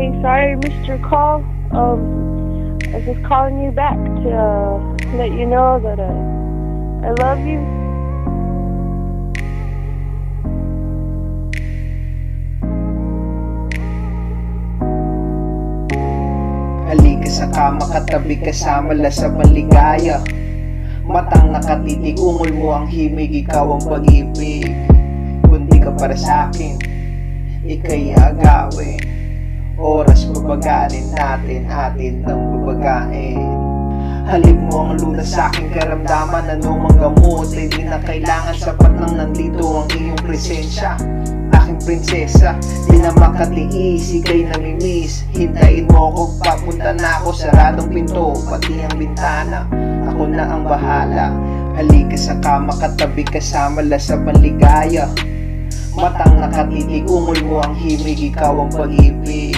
Hey, sorry I missed your call. I was just calling you back to let you know that I love you. Halika sa kama, katabi kasama la sa maligaya. Matang nakatitig, ungol mo ang himig, ikaw ang pag-ibig. Kundi ka para sa'kin, ika'y agawin. Oras pabagalin natin, atin ng babagain. Halip mo ang lunas sa'king karamdaman, anumang gamot ay di na kailangan, sapat lang nandito ang iyong presensya. Aking prinsesa, di na makatiis, ika'y namimiss. Hintayin mo ako, papunta na ako, saradong pinto, pati ang bintana. Ako na ang bahala. Halika sa kama, katabi kasama la sa maligaya. Matang nakatitig, ungol mo ang himig, ikaw ang pag-ibig.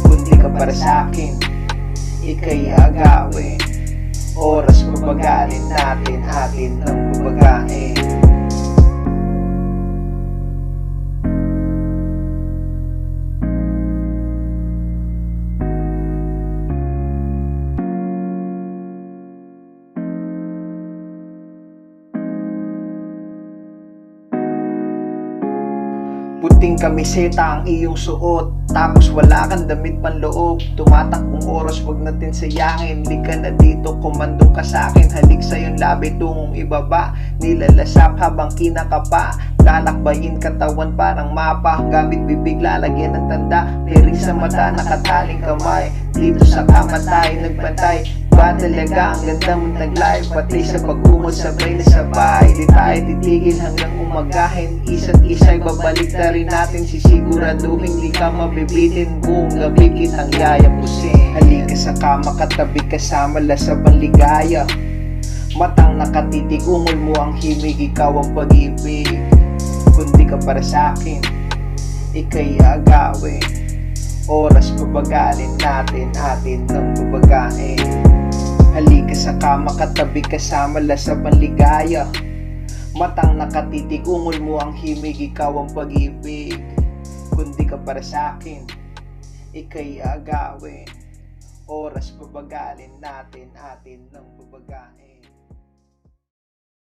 Kundi ka para sa'kin, ika'y agawin. Oras pabagalin natin, atin ng babagain. Puting kamiseta ang iyong suot, tapos wala kang damit panloob. Tumatakbong oras, wag natin sayangin. Lika na dito, kumandong ka sa'kin. Halik sa'yong labi tungong ibaba, nilalasap habang kinakapa. Lalakbayin katawan parang mapa, gamit bibig lalagyan ng tanda. Piring sa mata, nakataling kamay. Dito sa kama tayo nagbantay. Ba talaga ang ganda mong taglay, pati sa pag-umod sabay na sabay. Di tayo titigil hanggang umagahin, isa't isa'y babalik na rin natin. Sisiguraduhin di ka mabibitin, buong gabi kitang yayapusin. Halika sa kama, katabi kasama la sa panligaya. Matang nakatitig, ungol mo ang himig, ikaw ang pag-ibig. Kundi ka para sa'kin, ika'y agawin. Oras pabagalin natin, atin ng babagain. Halika sa kama, katabi kasama la sa panligaya. Matang nakatitig, ungol mo ang himig, ikaw ang pag-ibig. Kundi ka para sa'kin, ika'y agawin. Oras pabagalin natin, atin ng babagain.